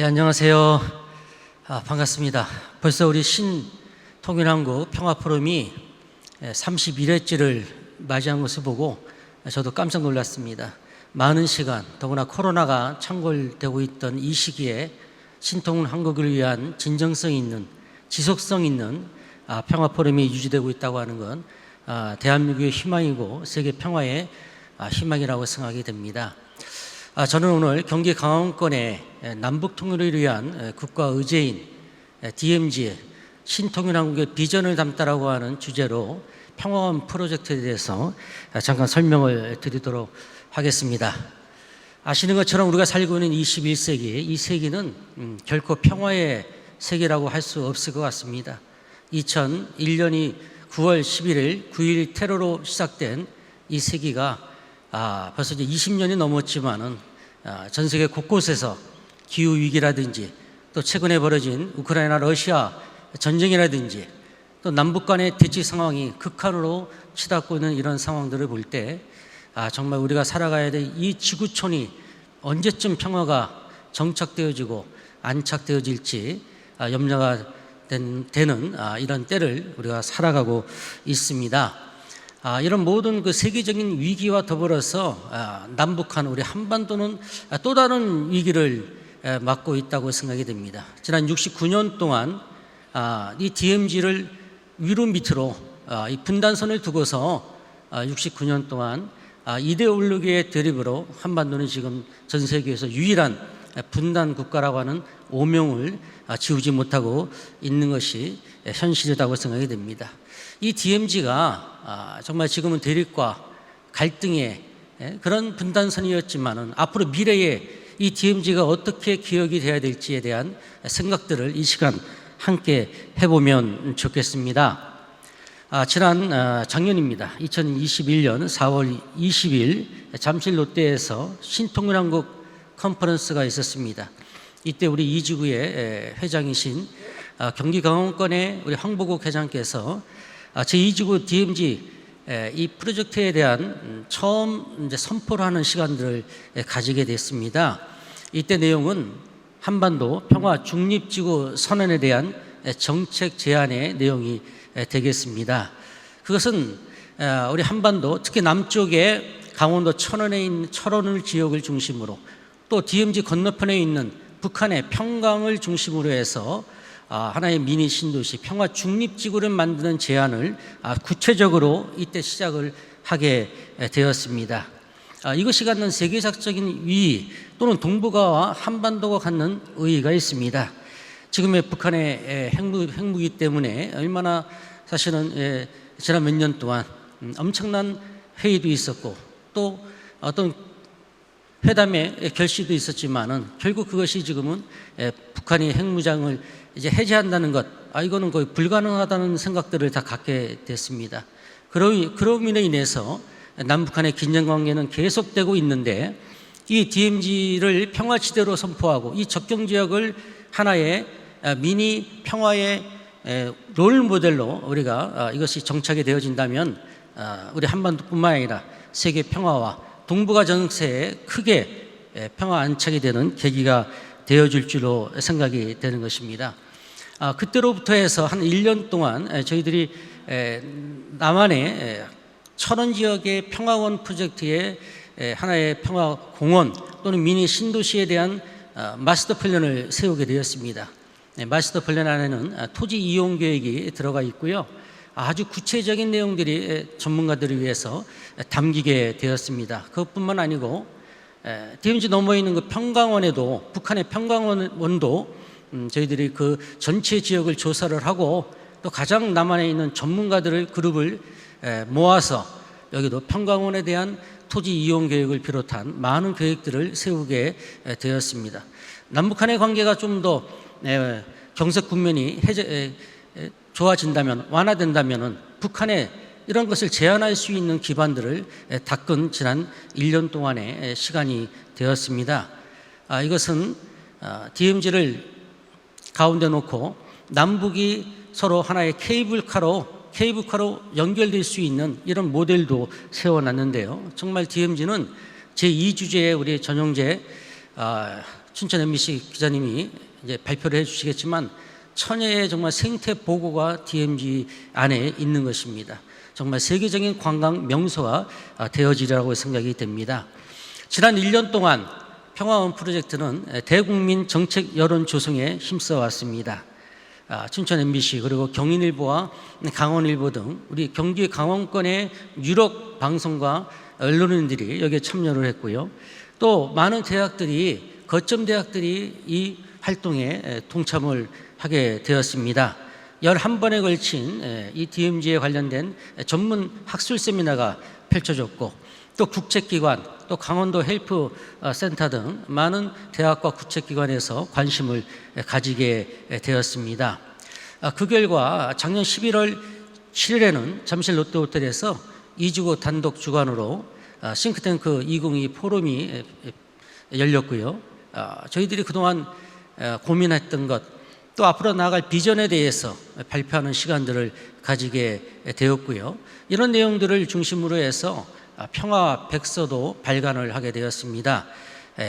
안녕하세요. 반갑습니다. 벌써 우리 신통일한국 평화포럼이 31회째를 맞이한 것을 보고 저도 깜짝 놀랐습니다. 많은 시간, 더구나 코로나가 창궐되고 있던 이 시기에 신통일한국을 위한 진정성 있는, 지속성 있는 평화포럼이 유지되고 있다고 하는 건 대한민국의 희망이고 세계 평화의 희망이라고 생각이 됩니다. 저는 오늘 경기 강원권의 남북 통일을 위한 국가 의제인 DMZ의 신통일한국의 비전을 담다라고 하는 주제로 평화원 프로젝트에 대해서 잠깐 설명을 드리도록 하겠습니다. 아시는 것처럼 우리가 살고 있는 21세기, 이 세기는 결코 평화의 세계라고 할 수 없을 것 같습니다. 2001년이 9월 11일 9.11 테러로 시작된 이 세기가 벌써 이제 20년이 넘었지만은 전 세계 곳곳에서 기후 위기라든지 또 최근에 벌어진 우크라이나 러시아 전쟁이라든지 또 남북 간의 대치 상황이 극한으로 치닫고 있는 이런 상황들을 볼 때 정말 우리가 살아가야 될 이 지구촌이 언제쯤 평화가 정착되어지고 안착되어질지 염려가 되는 이런 때를 우리가 살아가고 있습니다. 이런 모든 그 세계적인 위기와 더불어서 남북한 우리 한반도는 또 다른 위기를 맞고 있다고 생각이 됩니다. 지난 69년 동안 이 DMZ를 위로 밑으로 이 분단선을 두고서 69년 동안 이데 올르기의 대립으로 한반도는 지금 전 세계에서 유일한 분단 국가라고 하는 오명을 지우지 못하고 있는 것이 현실이라고 생각이 됩니다. 이 DMZ가 정말 지금은 대립과 갈등의 그런 분단선이었지만은 앞으로 미래에 이 DMZ가 어떻게 기억이 돼야 될지에 대한 생각들을 이 시간 함께 해보면 좋겠습니다. 지난 작년입니다. 2021년 4월 20일 잠실 롯데에서 신통일한국 컨퍼런스가 있었습니다. 이때 우리 이지구의 회장이신 경기 강원권의 우리 황보국 회장께서 제2지구 DMZ 이 프로젝트에 대한 처음 이제 선포를 하는 시간들을 가지게 됐습니다. 이때 내용은 한반도 평화 중립지구 선언에 대한 정책 제안의 내용이 되겠습니다. 그것은 우리 한반도 특히 남쪽에 강원도 철원을 지역을 중심으로 또 DMZ 건너편에 있는 북한의 평강을 중심으로 해서 하나의 미니 신도시 평화 중립지구를 만드는 제안을 구체적으로 이때 시작을 하게 되었습니다. 이것이 갖는 세계사적인 위의 또는 동북아와 한반도가 갖는 의의가 있습니다. 지금의 북한의 핵무기 때문에 얼마나 사실은 지난 몇 년 동안 엄청난 회의도 있었고 또 어떤 회담의 결실도 있었지만은 결국 그것이 지금은 북한이 핵무장을 이제 해제한다는 것, 이거는 거의 불가능하다는 생각들을 다 갖게 됐습니다. 그럼으로 인해서 남북한의 긴장 관계는 계속되고 있는데 이 DMZ를 평화지대로 선포하고 이 접경 지역을 하나의 미니 평화의 롤 모델로 우리가 이것이 정착이 되어진다면 우리 한반도뿐만 아니라 세계 평화와 동북아 정세에 크게 평화 안착이 되는 계기가 되어줄 줄로 생각이 되는 것입니다. 그때로부터 해서 한 1년 동안 저희들이 남한의 철원 지역의 평화원 프로젝트의 하나의 평화공원 또는 미니 신도시에 대한 마스터 플랜을 세우게 되었습니다. 마스터 플랜 안에는 토지 이용 계획이 들어가 있고요. 아주 구체적인 내용들이 전문가들을 위해서 담기게 되었습니다. 그것뿐만 아니고 DMZ 넘어 있는 그 평강원에도 북한의 평강원도 저희들이 그 전체 지역을 조사를 하고 또 가장 남한에 있는 전문가들을 그룹을 모아서 여기도 평강원에 대한 토지 이용 계획을 비롯한 많은 계획들을 세우게 되었습니다. 남북한의 관계가 좀 더 경색 국면이 좋아진다면 완화된다면은 북한의 이런 것을 제한할 수 있는 기반들을 닦은 지난 1년 동안의 시간이 되었습니다. 이것은 DMZ를 가운데 놓고 남북이 서로 하나의 케이블카로 연결될 수 있는 이런 모델도 세워놨는데요. 정말 DMZ는 제2주제에 우리 전용재 춘천 MBC 기자님이 이제 발표를 해주시겠지만 천혜의 정말 생태 보고가 DMZ 안에 있는 것입니다. 정말 세계적인 관광 명소가 되어지리라고 생각이 됩니다. 지난 1년 동안 평화원 프로젝트는 대국민 정책 여론 조성에 힘써 왔습니다. 춘천 MBC 그리고 경인일보와 강원일보 등 우리 경기 강원권의 유력 방송과 언론인들이 여기에 참여를 했고요. 또 많은 대학들이 거점 대학들이 이 활동에 동참을 하게 되었습니다. 11번에 걸친 이 DMZ에 관련된 전문 학술 세미나가 펼쳐졌고 또 국책기관 또 강원도 헬프 센터 등 많은 대학과 국책기관에서 관심을 가지게 되었습니다. 그 결과 작년 11월 7일에는 잠실 롯데호텔에서 2주고 단독 주관으로 싱크탱크 2022 포럼이 열렸고요. 저희들이 그동안 고민했던 것 또 앞으로 나아갈 비전에 대해서 발표하는 시간들을 가지게 되었고요. 이런 내용들을 중심으로 해서 평화 백서도 발간을 하게 되었습니다.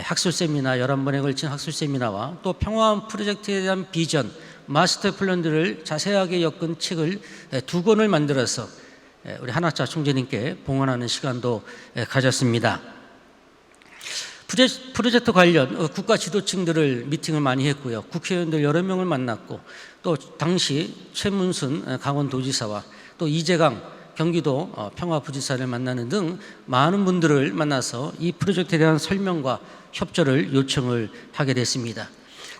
학술 세미나 11번에 걸친 학술 세미나와 또 평화원 프로젝트에 대한 비전, 마스터 플랜들을 자세하게 엮은 책을 2권을 만들어서 우리 한학자 총재님께 봉헌하는 시간도 가졌습니다. 프로젝트 관련 국가 지도층들을 미팅을 많이 했고요. 국회의원들 여러 명을 만났고 또 당시 최문순 강원도지사와 또 이재강 경기도 평화부지사를 만나는 등 많은 분들을 만나서 이 프로젝트에 대한 설명과 협조를 요청을 하게 됐습니다.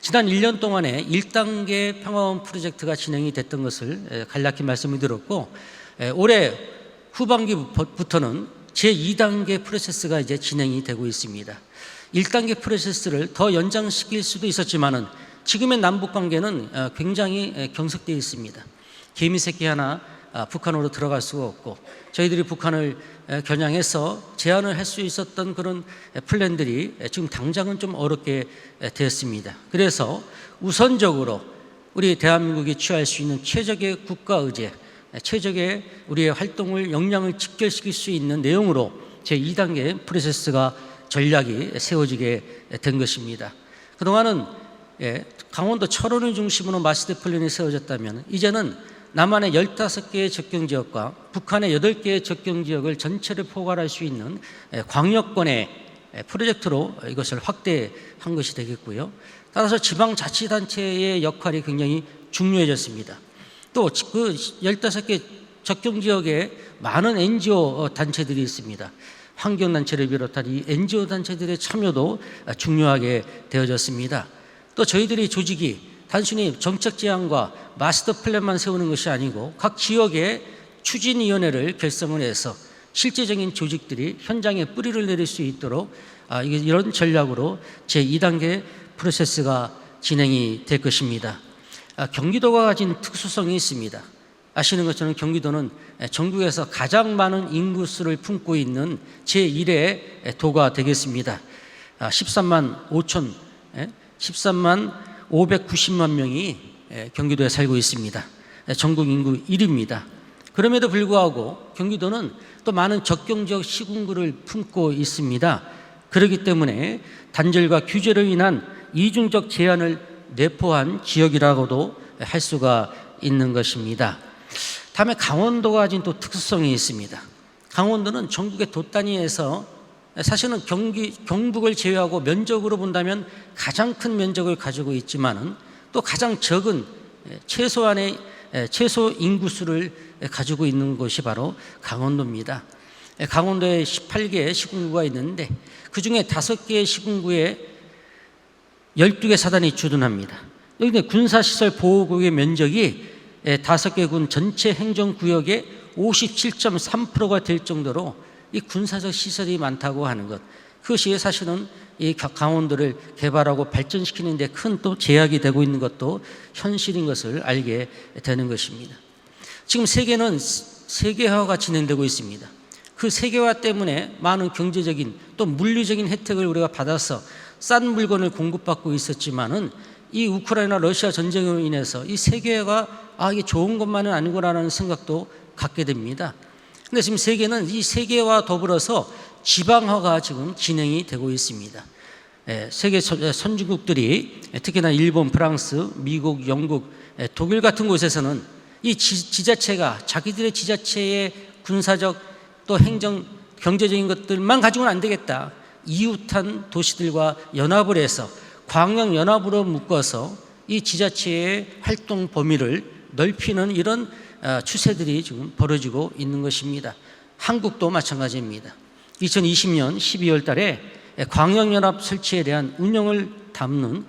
지난 1년 동안에 1단계 평화원 프로젝트가 진행이 됐던 것을 간략히 말씀을 드렸고 올해 후반기부터는 제2단계 프로세스가 이제 진행이 되고 있습니다. 1단계 프로세스를 더 연장시킬 수도 있었지만은 지금의 남북 관계는 굉장히 경색되어 있습니다. 개미 새끼 하나 북한으로 들어갈 수가 없고 저희들이 북한을 겨냥해서 제안을 할 수 있었던 그런 플랜들이 지금 당장은 좀 어렵게 되었습니다. 그래서 우선적으로 우리 대한민국이 취할 수 있는 최적의 국가 의제, 최적의 우리의 활동을 역량을 직결시킬 수 있는 내용으로 제2단계 프로세스가 전략이 세워지게 된 것입니다. 그동안은 강원도 철원을 중심으로 마스터 플랜이 세워졌다면 이제는 남한의 15개의 접경지역과 북한의 8개의 접경지역을 전체를 포괄할 수 있는 광역권의 프로젝트로 이것을 확대한 것이 되겠고요. 따라서 지방자치단체의 역할이 굉장히 중요해졌습니다. 또 그 15개 접경지역에 많은 NGO 단체들이 있습니다. 환경단체를 비롯한 이 NGO 단체들의 참여도 중요하게 되어졌습니다. 또 저희들이 조직이 단순히 정책 제안과 마스터 플랜만 세우는 것이 아니고 각 지역에 추진위원회를 결성을 해서 실제적인 조직들이 현장에 뿌리를 내릴 수 있도록 이런 전략으로 제2단계 프로세스가 진행이 될 것입니다. 경기도가 가진 특수성이 있습니다. 아시는 것처럼 경기도는 전국에서 가장 많은 인구수를 품고 있는 제1의 도가 되겠습니다. 13만 590만 명이 경기도에 살고 있습니다. 전국 인구 1위입니다. 그럼에도 불구하고 경기도는 또 많은 접경지역 시군구를 품고 있습니다. 그렇기 때문에 단절과 규제로 인한 이중적 제한을 내포한 지역이라고도 할 수가 있는 것입니다. 다음에 강원도가 가진 또 특수성이 있습니다. 강원도는 전국의 도 단위에서 사실은 경북을 제외하고 면적으로 본다면 가장 큰 면적을 가지고 있지만은 또 가장 적은 최소한의 최소 인구수를 가지고 있는 곳이 바로 강원도입니다. 강원도에 18개의 시군구가 있는데 그중에 5개의 시군구에 12개 사단이 주둔합니다. 여기 군사시설 보호구역의 면적이 5개 군 전체 행정구역의 57.3%가 될 정도로 이 군사적 시설이 많다고 하는 것, 그것이 사실은 이 강원도를 개발하고 발전시키는 데 큰 또 제약이 되고 있는 것도 현실인 것을 알게 되는 것입니다. 지금 세계는 세계화가 진행되고 있습니다. 그 세계화 때문에 많은 경제적인 또 물리적인 혜택을 우리가 받아서 싼 물건을 공급받고 있었지만은 이 우크라이나 러시아 전쟁으로 인해서 이 세계화가 이게 좋은 것만은 아니구나라는 생각도 갖게 됩니다. 근데 지금 세계는 이 세계와 더불어서 지방화가 지금 진행이 되고 있습니다. 세계 선진국들이 특히나 일본, 프랑스, 미국, 영국, 독일 같은 곳에서는 이 지자체가 자기들의 지자체의 군사적 또 행정, 경제적인 것들만 가지고는 안 되겠다. 이웃한 도시들과 연합을 해서 광역연합으로 묶어서 이 지자체의 활동 범위를 넓히는 이런 추세들이 지금 벌어지고 있는 것입니다. 한국도 마찬가지입니다. 2020년 12월 달에 광역연합 설치에 대한 운영을 담은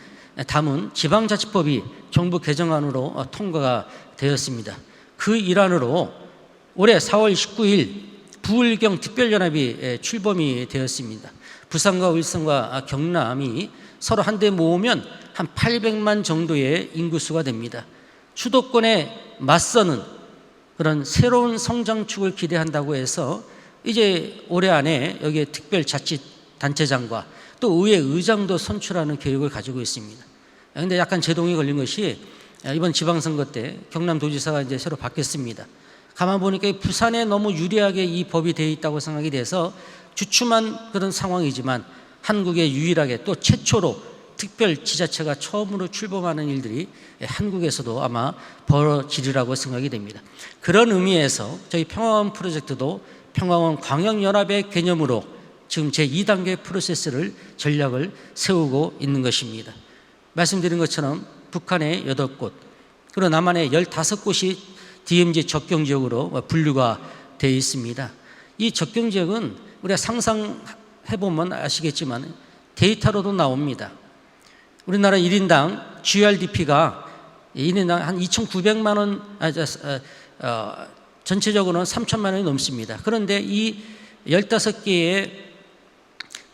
지방자치법이 정부 개정안으로 통과가 되었습니다. 그 일환으로 올해 4월 19일 부울경 특별연합이 출범이 되었습니다. 부산과 울산과 경남이 서로 한데 모으면 한 800만 정도의 인구수가 됩니다. 수도권에 맞서는 그런 새로운 성장축을 기대한다고 해서 이제 올해 안에 여기에 특별자치단체장과 또 의회 의장도 선출하는 계획을 가지고 있습니다. 그런데 약간 제동이 걸린 것이 이번 지방선거 때 경남도지사가 이제 새로 바뀌었습니다. 가만 보니까 부산에 너무 유리하게 이 법이 되어 있다고 생각이 돼서 주춤한 그런 상황이지만 한국에 유일하게 또 최초로 특별지자체가 처음으로 출범하는 일들이 한국에서도 아마 벌어지리라고 생각이 됩니다. 그런 의미에서 저희 평화원 프로젝트도 평화원 광역연합의 개념으로 지금 제2단계 프로세스를 전략을 세우고 있는 것입니다. 말씀드린 것처럼 북한의 8곳 그리고 남한의 15곳이 DMZ 접경지역으로 분류가 되어 있습니다. 이 접경지역은 우리가 상상해보면 아시겠지만 데이터로도 나옵니다. 우리나라 1인당 GRDP가 1인당 한 2,900만 원, 전체적으로는 3천만 원이 넘습니다. 그런데 이 15개의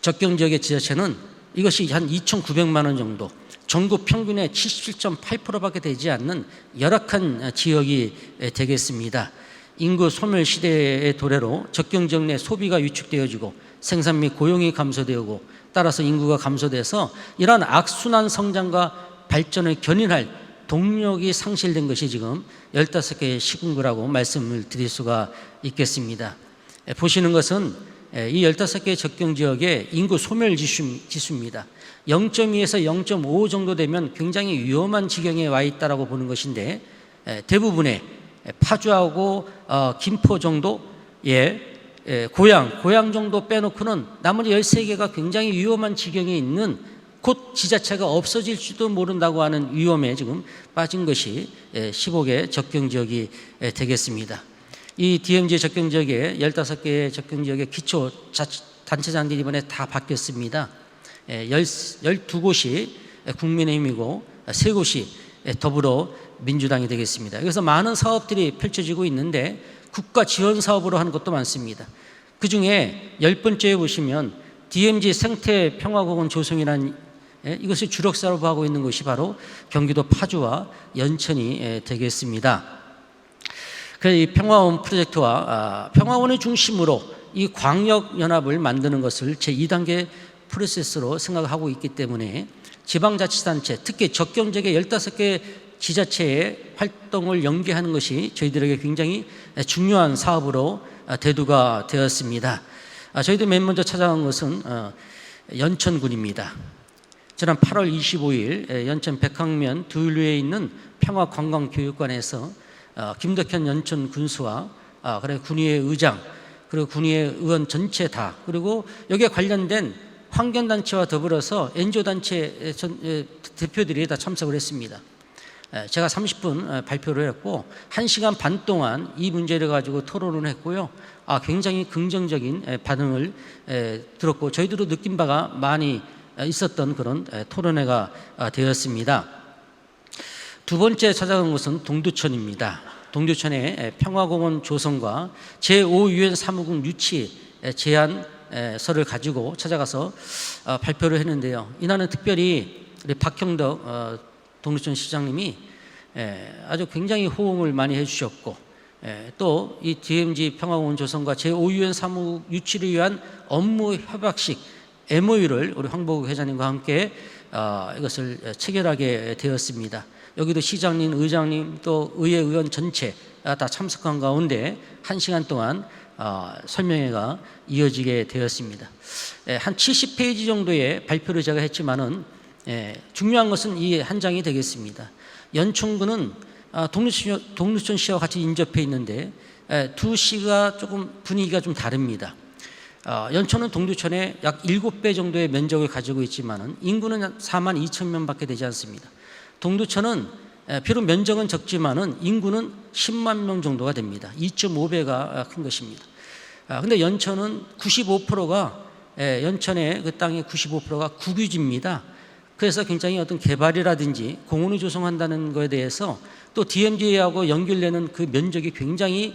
접경지역의 지자체는 이것이 한 2,900만 원 정도, 전국 평균의 77.8%밖에 되지 않는 열악한 지역이 되겠습니다. 인구 소멸 시대의 도래로 접경지역 내 소비가 위축되어지고 생산 및 고용이 감소되고 따라서 인구가 감소돼서 이러한 악순환 성장과 발전을 견인할 동력이 상실된 것이 지금 15개의 시군구라고 말씀을 드릴 수가 있겠습니다. 보시는 것은 이 15개의 접경지역의 인구 소멸 지수입니다. 0.2에서 0.5 정도 되면 굉장히 위험한 지경에 와 있다고 보는 것인데 대부분의 파주하고 김포 정도의 고향 정도 빼놓고는 나머지 13개가 굉장히 위험한 지경에 있는 곧 지자체가 없어질지도 모른다고 하는 위험에 지금 빠진 것이 15개 접경지역이 되겠습니다. 이 DMZ 접경지역에 15개의 접경지역의 기초단체장들이 이번에 다 바뀌었습니다. 12곳이 국민의힘이고 3곳이 더불어민주당이 되겠습니다. 여기서 많은 사업들이 펼쳐지고 있는데 국가 지원 사업으로 하는 것도 많습니다. 그중에 10번째에 보시면 DMZ 생태평화공원 조성이라는 이것을 주력 사업으로 하고 있는 것이 바로 경기도 파주와 연천이 되겠습니다. 그래서 이 평화원 프로젝트와 평화원을 중심으로 이 광역연합을 만드는 것을 제2단계 프로세스로 생각하고 있기 때문에 지방자치단체, 특히 접경지역의 15개 지자체의 활동을 연계하는 것이 저희들에게 굉장히 중요한 사업으로 대두가 되었습니다. 저희들이 맨 먼저 찾아간 것은 연천군입니다. 지난 8월 25일 연천 백학면 두류에 있는 평화관광교육관에서 김덕현 연천 군수와 군의회 의장 그리고 군의회 의원 전체 다 그리고 여기에 관련된 환경단체와 더불어서 NGO단체 대표들이 다 참석을 했습니다. 제가 30분 발표를 했고 1시간 반 동안 이 문제를 가지고 토론을 했고요. 굉장히 긍정적인 반응을 들었고 저희들도 느낀 바가 많이 있었던 그런 토론회가 되었습니다. 두 번째 찾아간 곳은 동두천입니다. 동두천의 평화공원 조성과 제5유엔 사무국 유치 제안서를 가지고 찾아가서 발표를 했는데요. 이날은 특별히 우리 박형덕 동두천 시장님이 아주 굉장히 호응을 많이 해주셨고 또 이 DMZ 평화공원 조성과 제5유엔 사무국 유치를 위한 업무 협약식 MOU를 우리 황보국 회장님과 함께 이것을 체결하게 되었습니다. 여기도 시장님, 의장님 또 의회 의원 전체 다 참석한 가운데 1시간 동안 설명회가 이어지게 되었습니다. 한 70페이지 정도의 발표를 제가 했지만은 중요한 것은 이 한 장이 되겠습니다. 연천군은 동두천 시와 같이 인접해 있는데 두 시가 조금 분위기가 좀 다릅니다. 연천은 동두천의 약 7배 정도의 면적을 가지고 있지만은 인구는 4만 2천 명밖에 되지 않습니다. 동두천은 비록 면적은 적지만은 인구는 10만 명 정도가 됩니다. 2.5배가 큰 것입니다. 근데 연천은 95%가 연천의 그 땅의 95%가 국유지입니다. 그래서 굉장히 어떤 개발이라든지 공원을 조성한다는 것에 대해서 또 DMZ하고 연결되는 그 면적이 굉장히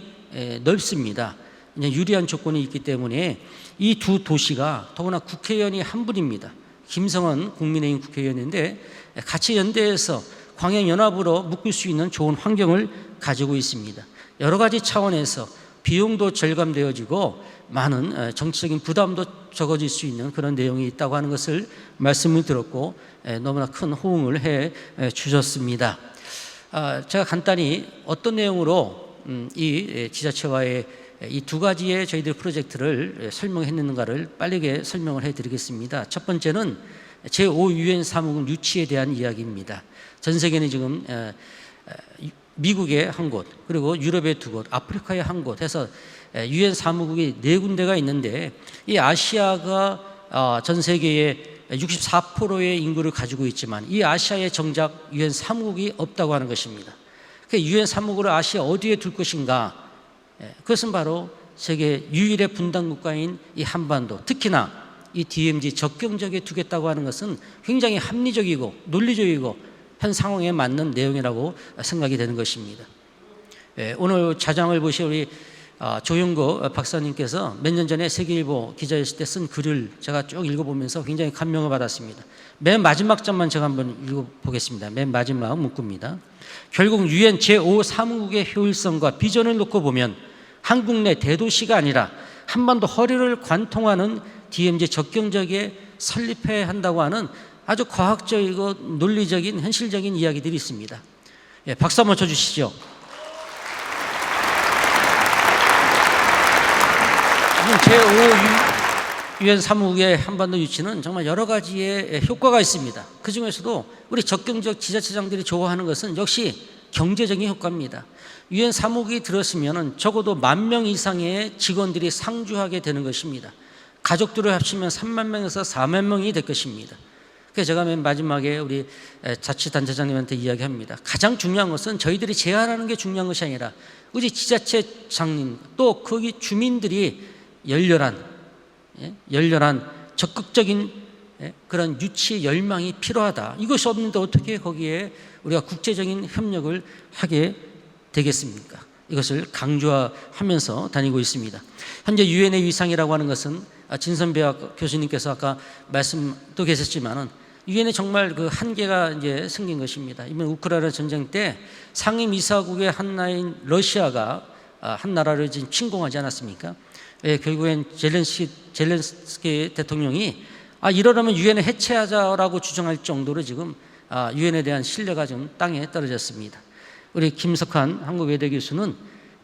넓습니다. 유리한 조건이 있기 때문에 이 두 도시가 더구나 국회의원이 한 분입니다. 김성원 국민의힘 국회의원인데 같이 연대해서 광역연합으로 묶을 수 있는 좋은 환경을 가지고 있습니다. 여러 가지 차원에서 비용도 절감되어지고 많은 정치적인 부담도 적어질 수 있는 그런 내용이 있다고 하는 것을 말씀을 들었고 너무나 큰 호응을 해 주셨습니다. 제가 간단히 어떤 내용으로 이 지자체와의 이 두 가지의 저희들 프로젝트를 설명했는가를 빠르게 설명을 해드리겠습니다. 첫 번째는 제5 유엔 사무국 유치에 대한 이야기입니다. 전 세계는 지금 미국의 한 곳, 그리고 유럽의 두 곳, 아프리카의 한 곳 해서 유엔 사무국이 4군데가 있는데 이 아시아가 전 세계의 64%의 인구를 가지고 있지만 이 아시아에 정작 유엔 사무국이 없다고 하는 것입니다. 유엔 사무국을 아시아 어디에 둘 것인가? 그것은 바로 세계 유일의 분단 국가인 이 한반도, 특히나 이 DMZ 적경지역에 두겠다고 하는 것은 굉장히 합리적이고 논리적이고 현 상황에 맞는 내용이라고 생각이 되는 것입니다. 오늘 자장을 보신 우리 조용구 박사님께서 몇 년 전에 세계일보 기자였을 때 쓴 글을 제가 쭉 읽어보면서 굉장히 감명을 받았습니다. 맨 마지막 장만 제가 한번 읽어보겠습니다. 맨 마지막 문구입니다. 결국 유엔 제5 사무국의 효율성과 비전을 놓고 보면 한국 내 대도시가 아니라 한반도 허리를 관통하는 DMZ 적경지역에 설립해야 한다고 하는 아주 과학적이고 논리적인 현실적인 이야기들이 있습니다. 박수 한번 쳐주시죠. 제5 유엔 사무국의 한반도 유치는 정말 여러 가지의 효과가 있습니다. 그 중에서도 우리 적경지역 지자체장들이 좋아하는 것은 역시 경제적인 효과입니다. 유엔 사무국이 들었으면 적어도 10,000명 이상의 직원들이 상주하게 되는 것입니다. 가족들을 합치면 3만 명에서 4만 명이 될 것입니다. 그래서 제가 맨 마지막에 우리 자치단체장님한테 이야기합니다. 가장 중요한 것은 저희들이 제안하는 게 중요한 것이 아니라 우리 지자체장님 또 거기 주민들이 열렬한 적극적인 그런 유치 열망이 필요하다. 이것이 없는데 어떻게 거기에 우리가 국제적인 협력을 하게 되겠습니까? 이것을 강조하면서 다니고 있습니다. 현재 유엔의 위상이라고 하는 것은 진선배 교수님께서 아까 말씀도 계셨지만은 유엔에 정말 그 한계가 이제 생긴 것입니다. 이번 우크라이나 전쟁 때 상임이사국의 한 나라인 러시아가 한 나라를 지금 침공하지 않았습니까? 결국엔 젤렌스키 대통령이 이러려면 유엔을 해체하자라고 주장할 정도로 지금 유엔에 대한 신뢰가 좀 땅에 떨어졌습니다. 우리 김석한 한국외대 교수는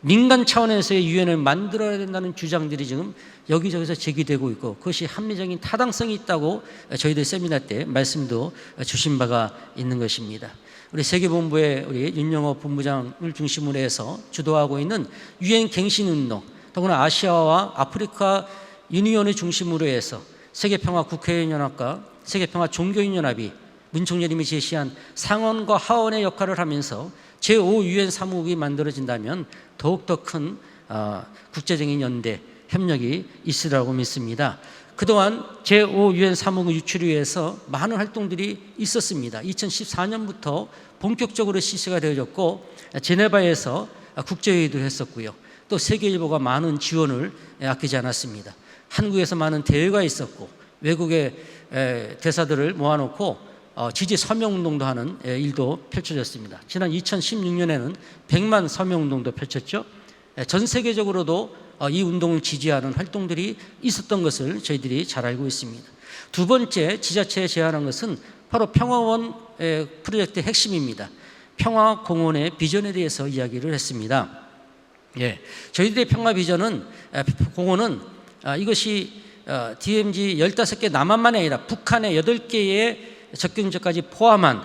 민간 차원에서의 유엔을 만들어야 된다는 주장들이 지금 여기저기서 제기되고 있고 그것이 합리적인 타당성이 있다고 저희들 세미나 때 말씀도 주신 바가 있는 것입니다. 우리 세계본부의 우리 윤영호 본부장을 중심으로 해서 주도하고 있는 유엔 갱신운동, 더구나 아시아와 아프리카 유니온을 중심으로 해서 세계평화국회의원연합과 세계평화종교인연합이 문 총리님이 제시한 상원과 하원의 역할을 하면서 제5 유엔 사무국이 만들어진다면 더욱더 큰 국제적인 연대, 협력이 있으리라고 믿습니다. 그동안 제5 유엔 사무국 유치를 위해서 많은 활동들이 있었습니다. 2014년부터 본격적으로 실시가 되어졌고 제네바에서 국제회의도 했었고요. 또 세계일보가 많은 지원을 아끼지 않았습니다. 한국에서 많은 대회가 있었고 외국의 대사들을 모아놓고 지지 서명운동도 하는 일도 펼쳐졌습니다. 지난 2016년에는 100만 서명운동도 펼쳤죠. 전 세계적으로도 이 운동을 지지하는 활동들이 있었던 것을 저희들이 잘 알고 있습니다. 두 번째 지자체에 제안한 것은 바로 평화원 프로젝트의 핵심입니다. 평화공원의 비전에 대해서 이야기를 했습니다. 예, 저희들의 평화 비전은 공호는 이것이 DMZ 15개 남한만이 아니라 북한의 8개의 접경지역까지 포함한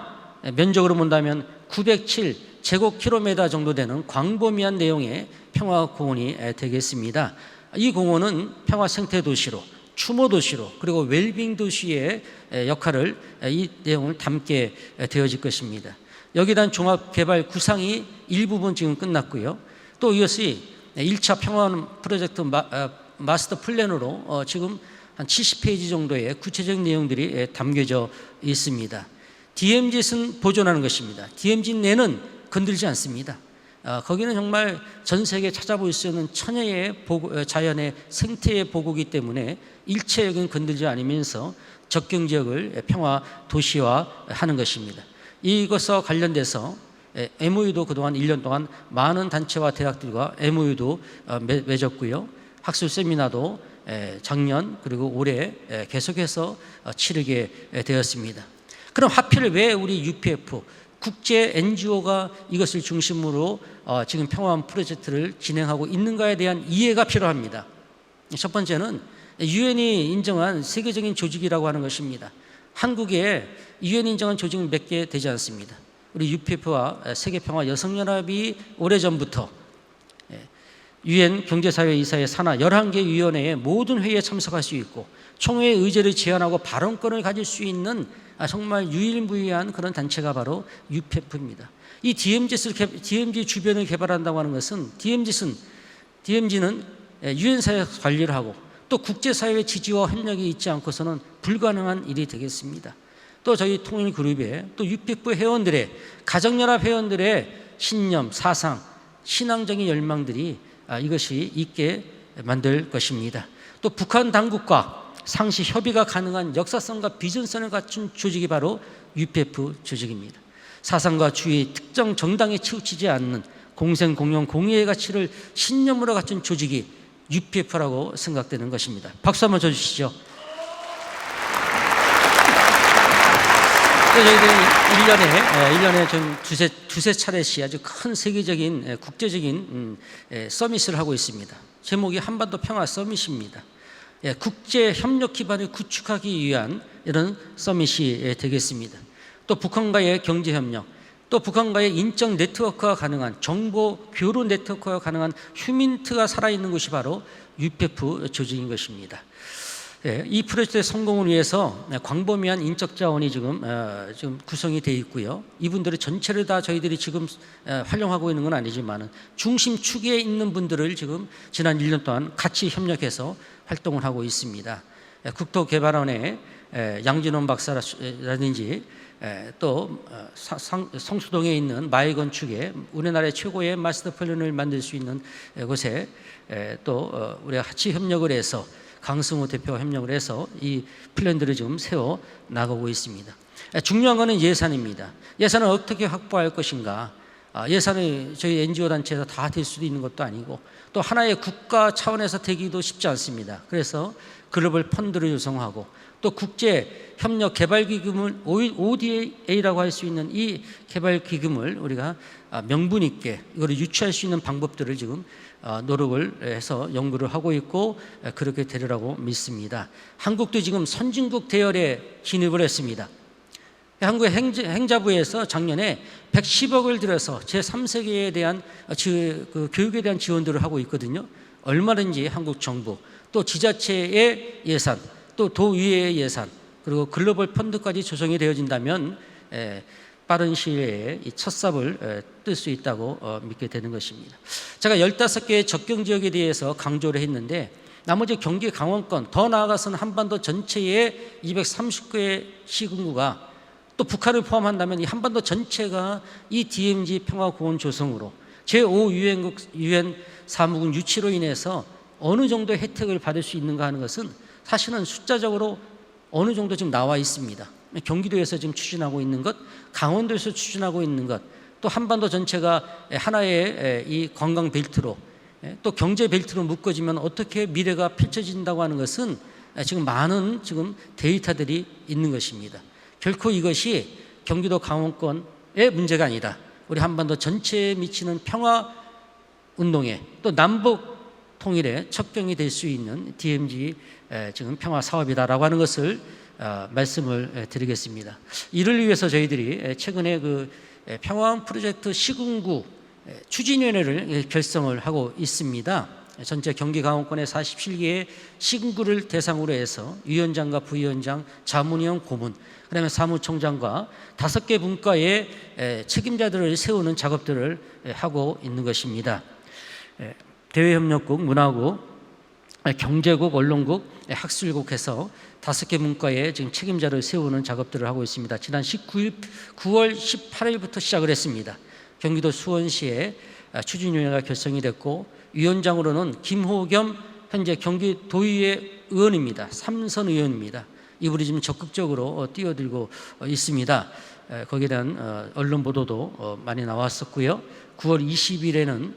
면적으로 본다면 907 제곱킬로미터 정도 되는 광범위한 내용의 평화 공원이 되겠습니다. 이 공원은 평화 생태 도시로, 추모 도시로, 그리고 웰빙 도시의 역할을, 이 내용을 담게 되어질 것입니다. 여기에 대한 종합개발 구상이 일부분 지금 끝났고요. 또 이것이 1차 평화원 프로젝트 마스터 플랜으로 지금 한 70페이지 정도의 구체적 내용들이 담겨져 있습니다. DMZ는 보존하는 것입니다. DMZ 내는 건들지 않습니다. 거기는 정말 전 세계에 찾아볼 수 있는 천혜의 자연의 생태의 보고이기 때문에 일체 여기는 건들지 않으면서 접경지역을 평화 도시화하는 것입니다. 이것과 관련돼서 MOU도 그동안 1년 동안 많은 단체와 대학들과 MOU도 맺었고요. 학술 세미나도 작년 그리고 올해 계속해서 치르게 되었습니다. 그럼 하필 왜 우리 UPF 국제 NGO가 이것을 중심으로 지금 평화원 프로젝트를 진행하고 있는가에 대한 이해가 필요합니다. 첫 번째는 유엔이 인정한 세계적인 조직이라고 하는 것입니다. 한국에 유엔 인정한 조직은 몇 개 되지 않습니다. 우리 UPF와 세계평화 여성연합이 오래전부터 유엔 경제사회이사회 산하 11개 위원회의 모든 회의에 참석할 수 있고 총회의 의제를 제안하고 발언권을 가질 수 있는 정말 유일무이한 그런 단체가 바로 UPF입니다. 이 DMZ 주변을 개발한다고 하는 것은 DMZ는 유엔사회에서 관리를 하고 또 국제사회의 지지와 협력이 있지 않고서는 불가능한 일이 되겠습니다. 또 저희 통일그룹에 또 UPF 회원들의 가정연합 회원들의 신념, 사상, 신앙적인 열망들이 이것이 있게 만들 것입니다. 또 북한 당국과 상시 협의가 가능한 역사성과 비전성을 갖춘 조직이 바로 UPF 조직입니다. 사상과 주의, 특정 정당에 치우치지 않는 공생, 공영, 공의의 가치를 신념으로 갖춘 조직이 UPF라고 생각되는 것입니다. 박수 한번 쳐주시죠. 저희들이 1년에 좀 두세 차례씩 아주 큰 세계적인 국제적인 서밋을 하고 있습니다. 제목이 한반도 평화 서밋입니다. 국제 협력 기반을 구축하기 위한 이런 서밋이 되겠습니다. 또 북한과의 경제 협력, 또 북한과의 인적 네트워크가 가능한 정보 교류 네트워크가 가능한 휴민트가 살아있는 곳이 바로 UPF 조직인 것입니다. 이 프로젝트의 성공을 위해서 광범위한 인적 자원이 지금 구성이 되어 있고요. 이분들의 전체를 다 저희들이 지금 활용하고 있는 건 아니지만 중심축에 있는 분들을 지금 지난 1년 동안 같이 협력해서 활동을 하고 있습니다. 국토개발원의 양진원 박사라든지 또 성수동에 있는 마이건축에 우리나라의 최고의 마스터 플랜을 만들 수 있는 곳에 또 우리가 같이 협력을 해서 강승호 대표와 협력을 해서 이 플랜들을 지금 세워 나가고 있습니다. 중요한 것은 예산입니다. 예산을 어떻게 확보할 것인가. 예산을 저희 NGO 단체에서 다 될 수도 있는 것도 아니고 또 하나의 국가 차원에서 되기도 쉽지 않습니다. 그래서 글로벌 펀드를 조성하고 또 국제 협력 개발 기금을 ODA라고 할 수 있는 이 개발 기금을 우리가 명분 있게 이거를 유치할 수 있는 방법들을 지금 노력을 해서 연구를 하고 있고 그렇게 되리라고 믿습니다. 한국도 지금 선진국 대열에 진입을 했습니다. 한국의 행자부에서 작년에 110억을 들여서 제3세계에 대한 교육에 대한 지원들을 하고 있거든요. 얼마든지 한국 정부 또 지자체의 예산 또 도의회의 예산 그리고 글로벌 펀드까지 조성이 되어진다면 빠른 시일에 이 첫 삽을 뜰 수 있다고 믿게 되는 것입니다. 제가 15개의 접경지역에 대해서 강조를 했는데 나머지 경기 강원권 더 나아가서는 한반도 전체의 239의 시군구가 또 북한을 포함한다면 이 한반도 전체가 이 DMZ 평화공원 조성으로 제5 유엔 사무국 유치로 인해서 어느 정도의 혜택을 받을 수 있는가 하는 것은 사실은 숫자적으로 어느 정도 지금 나와 있습니다. 경기도에서 지금 추진하고 있는 것, 강원도에서 추진하고 있는 것, 또 한반도 전체가 하나의 이 관광 벨트로 또 경제 벨트로 묶어지면 어떻게 미래가 펼쳐진다고 하는 것은 지금 많은 지금 데이터들이 있는 것입니다. 결코 이것이 경기도 강원권의 문제가 아니라 우리 한반도 전체에 미치는 평화 운동에 또 남북 통일에 척경이 될 수 있는 DMZ 지금 평화 사업이다라고 하는 것을 말씀을 드리겠습니다. 이를 위해서 저희들이 최근에 그 평화원 프로젝트 시군구 추진위원회를 결성을 하고 있습니다. 전체 경기 강원권의 47개의 시군구를 대상으로 해서 위원장과 부위원장, 자문위원, 고문, 그다음에 사무총장과 5개 분과의 책임자들을 세우는 작업들을 하고 있는 것입니다. 대외협력국, 문화국, 경제국, 언론국, 학술국 해서 5개 문과에 지금 책임자를 세우는 작업들을 하고 있습니다. 지난 9월 18일부터 시작을 했습니다. 경기도 수원시에 추진위원회가 결성이 됐고 위원장으로는 김호겸 현재 경기도의회 의원입니다. 3선 의원입니다. 이분이 지금 적극적으로 뛰어들고 있습니다. 거기에 대한 언론 보도도 많이 나왔었고요. 9월 20일에는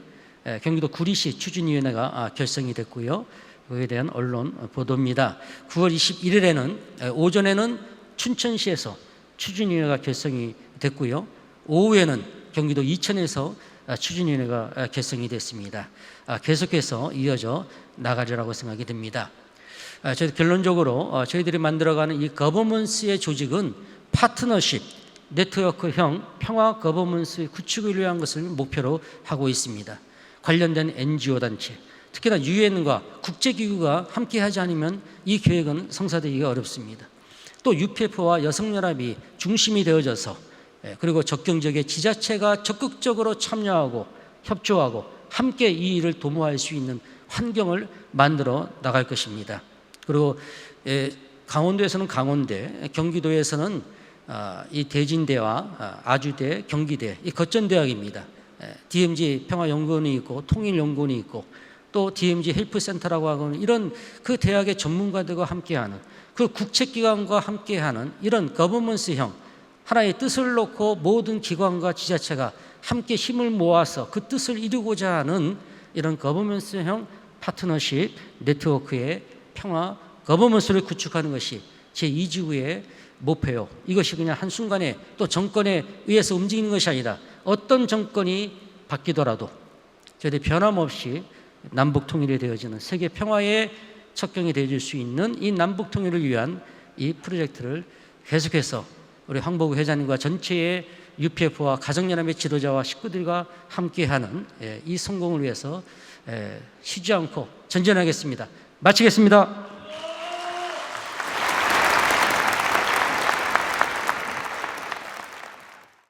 경기도 구리시 추진위원회가 결성이 됐고요. 거기에 대한 언론 보도입니다. 9월 21일에는 오전에는 춘천시에서 추진위원회가 결성이 됐고요. 오후에는 경기도 이천에서 추진위원회가 결성이 됐습니다. 계속해서 이어져 나가리라고 생각이 듭니다. 저희 결론적으로 저희들이 만들어가는 이 거버먼스의 조직은 파트너십, 네트워크형 평화 거버먼스 구축을 위한 것을 목표로 하고 있습니다. 관련된 NGO 단체, 특히나 유엔과 국제기구가 함께하지 않으면 이 계획은 성사되기가 어렵습니다. 또 UPF와 여성연합이 중심이 되어져서 그리고 적경 지역의 지자체가 적극적으로 참여하고 협조하고 함께 이 일을 도모할 수 있는 환경을 만들어 나갈 것입니다. 그리고 강원도에서는 강원대, 경기도에서는 이 대진대와 아주대, 경기대, 이 거점대학입니다. DMZ 평화연구원이 있고 통일연구원이 있고 또 DMZ 헬프센터라고 하는 이런 그 대학의 전문가들과 함께하는 그 국책기관과 함께하는 이런 거버먼스형 하나의 뜻을 놓고 모든 기관과 지자체가 함께 힘을 모아서 그 뜻을 이루고자 하는 이런 거버먼스형 파트너십 네트워크의 평화 거버먼스를 구축하는 것이 제2지구의 목표요. 이것이 그냥 한순간에 또 정권에 의해서 움직이는 것이 아니라 어떤 정권이 바뀌더라도 저희들이 변함없이 남북 통일이 되어지는 세계 평화의 척경이 되어질 수 있는 이 남북 통일을 위한 이 프로젝트를 계속해서 우리 황보구 회장님과 전체의 UPF와 가정연합의 지도자와 식구들과 함께하는 이 성공을 위해서 쉬지 않고 전진하겠습니다. 마치겠습니다.